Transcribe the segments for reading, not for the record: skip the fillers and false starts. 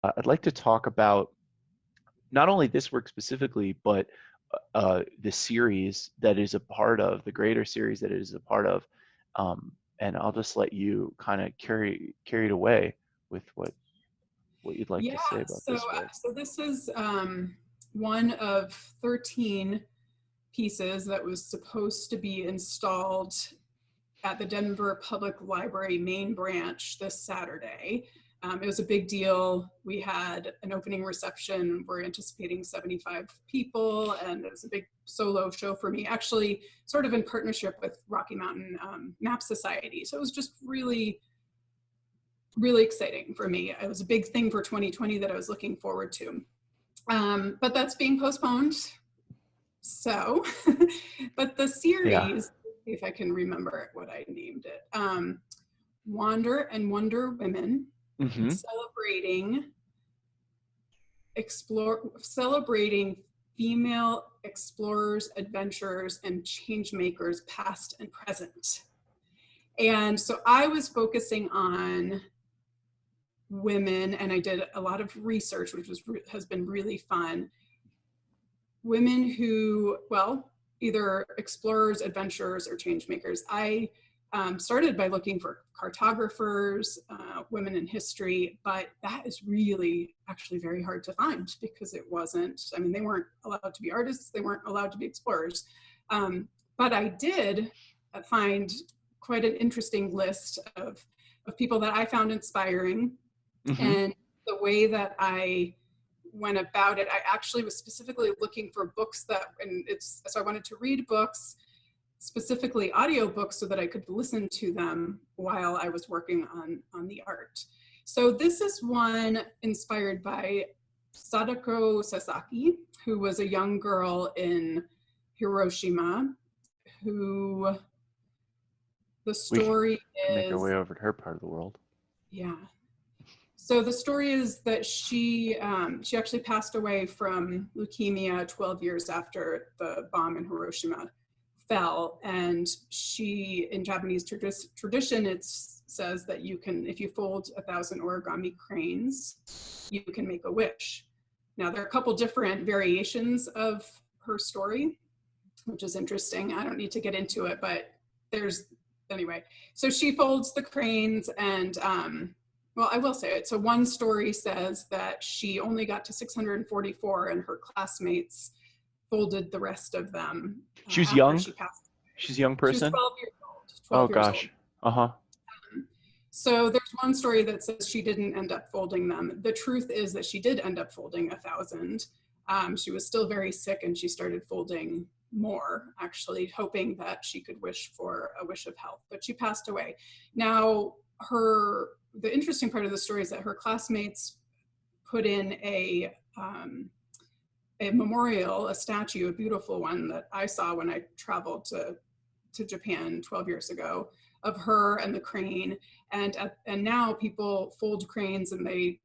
I'd like to talk about not only this work specifically, but the series that is a part of, the greater series that it is a part of. And I'll just let you kind of carry it away with what you'd like Yeah, to say about so this work. so this is one of 13 pieces that was supposed to be installed at the Denver Public Library main branch this Saturday. It was a big deal. We had an opening reception. We're anticipating 75 people, and it was a big solo show for me, actually sort of in partnership with Rocky Mountain Map Society. So it was just really, really exciting for me. It was a big thing for 2020 that I was looking forward to. But that's being postponed. So, but the Yeah. series, if I can remember what I named it, Wander and Wonder Women, Mm-hmm. celebrating female explorers, adventurers, and change makers, past and present. And so I was focusing on women, and I did a lot of research, which has been really fun. Women who, well, either explorers, adventurers, or change makers. I started by looking for cartographers, women in history, but that is really actually very hard to find because it wasn't, I mean, they weren't allowed to be artists, they weren't allowed to be explorers. But I did find quite an interesting list of people that I found inspiring. Mm-hmm. And the way that I went about it, I actually was specifically looking for books that, and it's, so I wanted to read books, specifically audiobooks, so that I could listen to them while I was working on the art. So this is one inspired by Sadako Sasaki, who was a young girl in Hiroshima, who the We can story make our is, way over to her part of the world. yeah. So the story is that she actually passed away from leukemia 12 years after the bomb in Hiroshima fell. And she, in Japanese tradition, it says that you can, if you fold 1,000 origami cranes, you can make a wish. Now, there are a couple different variations of her story, which is interesting. I don't need to get into it, but there's, anyway. So she folds the cranes and, well, I will say it. So one story says that she only got to 644 and her classmates folded the rest of them She was after young. she passed. She's a young She was person. 12 years old. Oh 12 years old. gosh. Uh-huh. So there's one story that says she didn't end up folding them. The truth is that she did end up folding 1,000. She was still very sick and she started folding more, actually, hoping that she could wish for a wish of health, but she passed away. Now, the interesting part of the story is that her classmates put in a memorial, a statue, a beautiful one that I saw when I traveled to Japan 12 years ago, of her and the crane. And now people fold cranes and they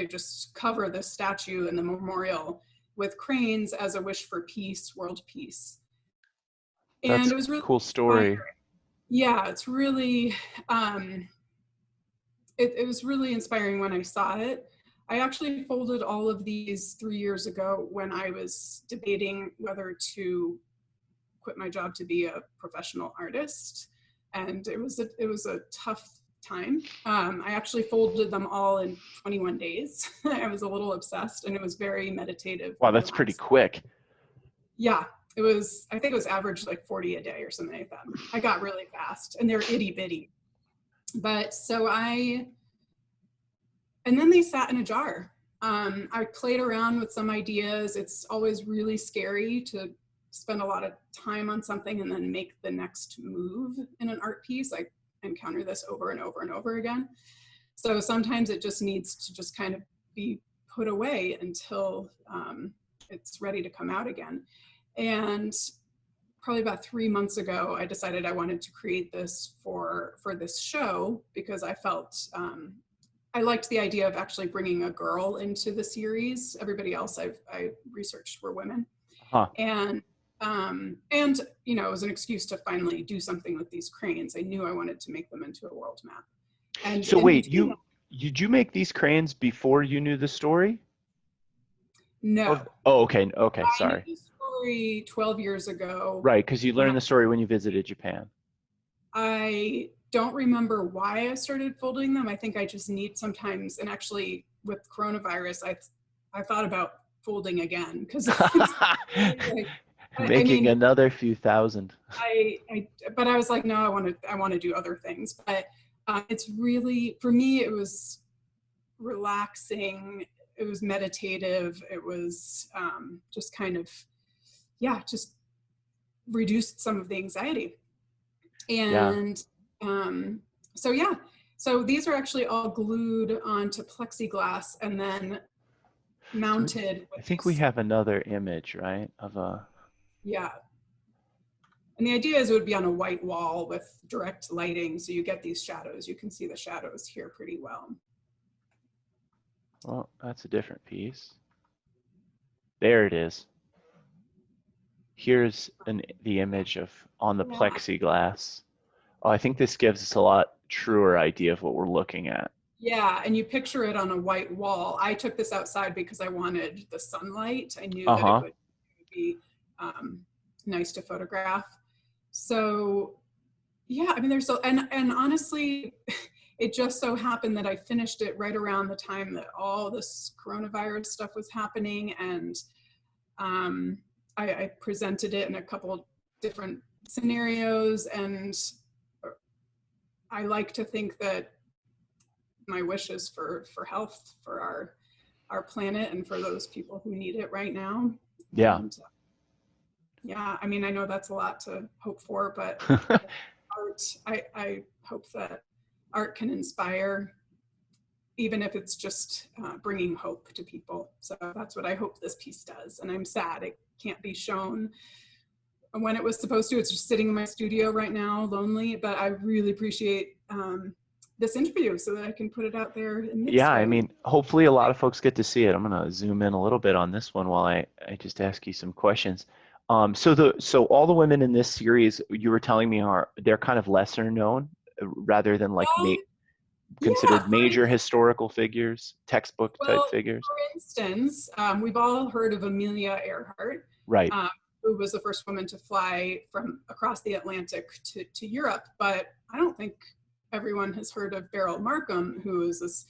just cover the statue and the memorial with cranes as a wish for peace, world peace. That's And a it was really cool story. inspiring. Yeah, it's really, it was really inspiring when I saw it. I actually folded all of these 3 years ago when I was debating whether to quit my job to be a professional artist. And it was a tough time. I actually folded them all in 21 days. I was a little obsessed and it was very meditative. Wow, that's pretty quick. Yeah, it was, I think it was average like 40 a day or something like that. I got really fast and they're itty bitty. But so and then they sat in a jar. I played around with some ideas. It's always really scary to spend a lot of time on something and then make the next move in an art piece. I encounter this over and over and over again. So sometimes it just needs to just kind of be put away until it's ready to come out again. And probably about 3 months ago, I decided I wanted to create this for this show because I felt I liked the idea of actually bringing a girl into the series. Everybody else I researched were women. Huh. And you know, it was an excuse to finally do something with these cranes. I knew I wanted to make them into a world map. And so wait, did you make these crayons before you knew the story? No, Oh, okay. Okay. I knew Sorry. the story 12 years ago. Right. Because you When learned the story when you visited Japan. I don't remember why I started folding them. I think I just need sometimes, and actually with coronavirus, I thought about folding again because like, I Making mean, another few thousand. but I was like, no, I want to do other things. But it's really, for me, it was relaxing. It was meditative. It was just kind of, yeah, just reduced some of the anxiety. Yeah. And so, yeah, so these are actually all glued onto plexiglass and then So mounted I with think we these, have another image, right? Of a. yeah. And the idea is it would be on a white wall with direct lighting, so you get these shadows. You can see the shadows here pretty well. Well, that's a different piece. There it is. Here's the image of on the Yeah. plexiglass. Oh, I think this gives us a lot truer idea of what we're looking at. Yeah, and you picture it on a white wall. I took this outside because I wanted the sunlight. I knew that it Uh-huh. would be nice to photograph. So yeah, I mean, there's so, and honestly, it just so happened that I finished it right around the time that all this coronavirus stuff was happening, and I presented it in a couple different scenarios, and I like to think that my wishes for health for our planet and for those people who need it right now. Yeah. And yeah, I mean, I know that's a lot to hope for, but art, I hope that art can inspire, even if it's just bringing hope to people. So that's what I hope this piece does. And I'm sad it can't be shown when it was supposed to. It's just sitting in my studio right now, lonely, but I really appreciate this interview so that I can put it out there in Yeah, mixed I way. mean, hopefully a lot of folks get to see it. I'm gonna zoom in a little bit on this one while I just ask you some questions. So all the women in this series you were telling me they're kind of lesser known rather than like Well, yeah, considered major historical figures, textbook type well, figures. for instance, we've all heard of Amelia Earhart, Right. who was the first woman to fly from across the Atlantic to Europe. But I don't think everyone has heard of Beryl Markham, who is this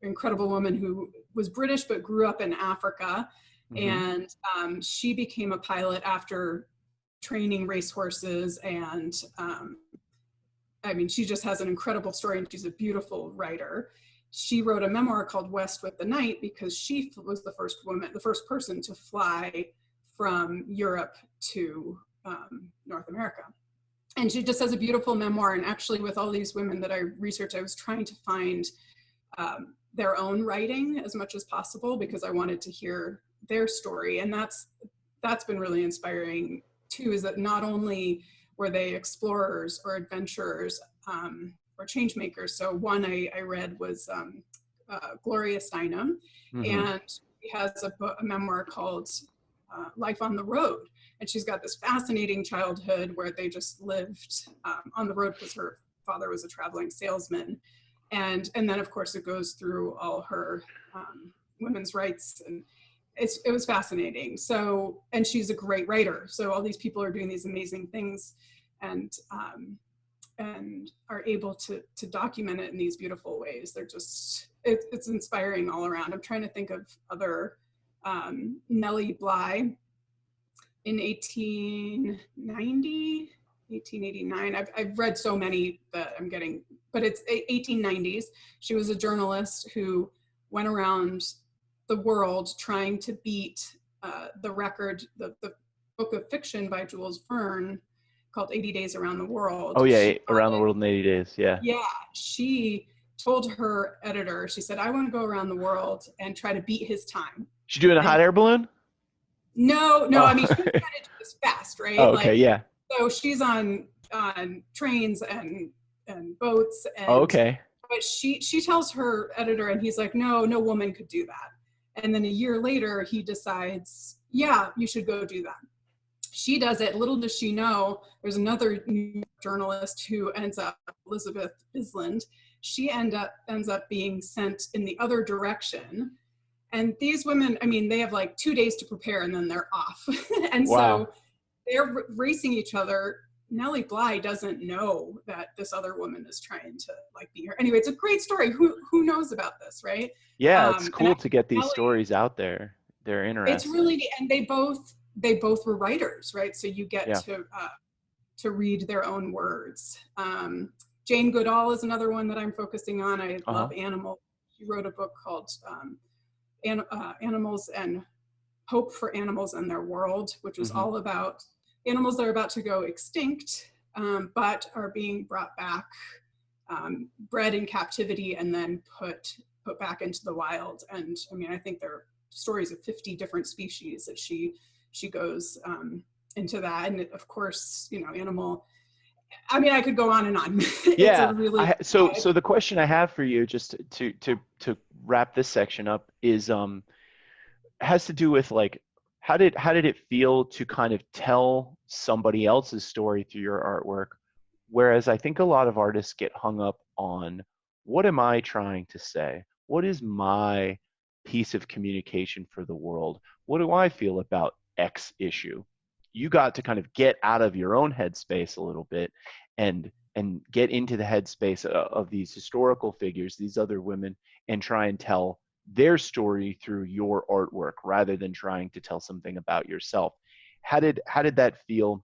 incredible woman who was British but grew up in Africa. Mm-hmm. And she became a pilot after training racehorses. And I mean, she just has an incredible story, and she's a beautiful writer. She wrote a memoir called West with the Night because she was the first woman, the first person to fly from Europe to North America. And she just has a beautiful memoir. And actually, with all these women that I researched, I was trying to find their own writing as much as possible because I wanted to hear their story. And that's been really inspiring too, is that not only were they explorers or adventurers or change makers. So one I read was Gloria Steinem, Mm-hmm. and she has a memoir called Life on the Road. And she's got this fascinating childhood where they just lived on the road because her father was a traveling salesman. And then, of course, it goes through all her women's rights, and it was fascinating. So, and she's a great writer. So all these people are doing these amazing things, and are able to document it in these beautiful ways. They're just, it's inspiring all around. I'm trying to think of other, Nellie Bly in 1890, 1889. I've read so many that I'm getting, but it's 1890s. She was a journalist who went around the world trying to beat the record, the book of fiction by Jules Verne called 80 Days Around the World. Oh yeah, around the world in 80 days. Yeah. Yeah, she told her editor, she said, I want to go around the world and try to beat his time. She doing a And hot air balloon? no, Oh. I mean, she's trying to do this fast, right? Oh, okay, Like, yeah. so she's on trains and boats, Oh, and okay. but she tells her editor, and he's like, no woman could do that. And then a year later, he decides, yeah, you should go do that. She does it. Little does she know, there's another journalist who ends up, Elizabeth Bisland, she ends up being sent in the other direction. And these women, I mean, they have like 2 days to prepare and then they're off. And Wow. so they're racing each other. Nellie Bly doesn't know that this other woman is trying to like be her. Anyway, it's a great story. Who knows about this, right? Yeah, it's And cool to get these Nellie, stories out there. They're it's interesting. really, and they both were writers, right? So you get Yeah. to read their own words. Jane Goodall is another one that I'm focusing on. I Uh-huh. love animals. She wrote a book called Animals and Hope for Animals and Their World, which was Mm-hmm. all about animals that are about to go extinct, but are being brought back, bred in captivity, and then put back into the wild. And I mean, I think there are stories of 50 different species that she goes into that. And of course, animal. I mean, I could go on and on. It's a Yeah. really So the question I have for you, just to wrap this section up, is has to do with like how did it feel to kind of tell somebody else's story through your artwork, whereas I think a lot of artists get hung up on what am I trying to say, what is my piece of communication for the world, what do I feel about X issue. You got to kind of get out of your own headspace a little bit and get into the headspace of these historical figures, these other women, and try and tell their story through your artwork rather than trying to tell something about yourself. How did that feel?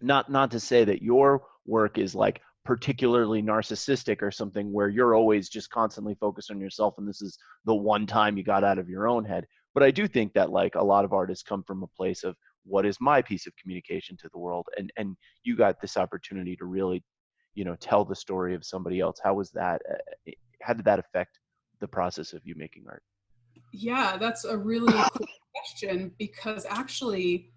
Not to say that your work is like particularly narcissistic or something where you're always just constantly focused on yourself and this is the one time you got out of your own head. But I do think that like a lot of artists come from a place of what is my piece of communication to the world, and you got this opportunity to really tell the story of somebody else. How was that? How did that affect the process of you making art? Yeah, that's a really cool question because actually,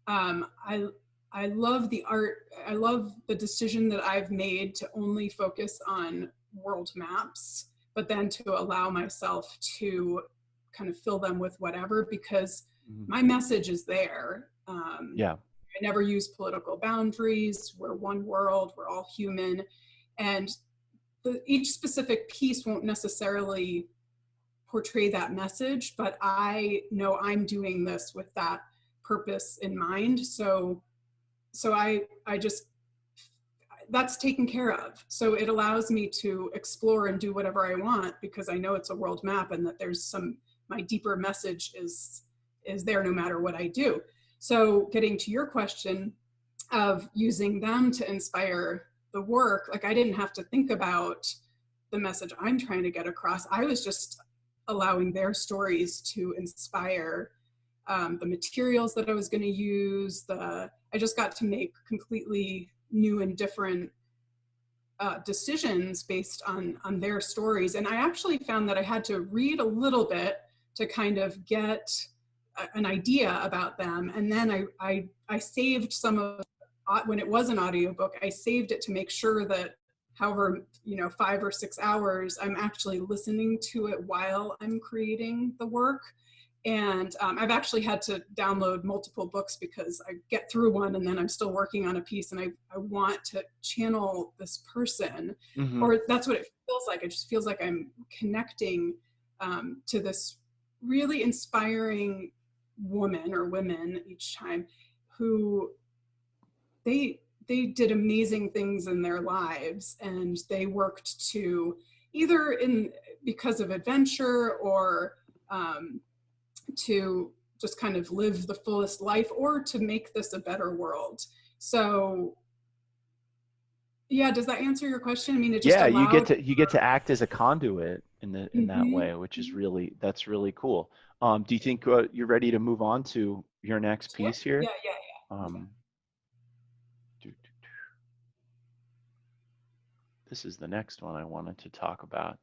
um, I I love the art. I love the decision that I've made to only focus on world maps, but then to allow myself to kind of fill them with whatever because Mhm. my message is there. Yeah. I never use political boundaries. We're one world. We're all human, and each specific piece won't necessarily portray that message, but I know I'm doing this with that purpose in mind. So I just that's taken care of. So it allows me to explore and do whatever I want because I know it's a world map and that there's my deeper message is there no matter what I do. So getting to your question of using them to inspire the work, like I didn't have to think about the message I'm trying to get across. I was just allowing their stories to inspire the materials that I was going to use. I just got to make completely new and different decisions based on their stories. And I actually found that I had to read a little bit to kind of get an idea about them. And then I saved some of when it was an audiobook, I saved it to make sure that however 5 or 6 hours I'm actually listening to it while I'm creating the work. And I've actually had to download multiple books because I get through one and then I'm still working on a piece and I want to channel this person, Hmm. or that's what it feels like. It just feels like I'm connecting to this really inspiring woman or women each time who they did amazing things in their lives and they worked to either in because of adventure or to just kind of live the fullest life or to make this a better world. So yeah, does that answer your question? I mean, it just Yeah, allowed. you get to act as a conduit in that Mm-hmm. way, which is that's really cool. Do you think you're ready to move on to your next Sure. piece here? Yeah, yeah, yeah. Okay. Um, do- do- this is the next one I wanted to talk about.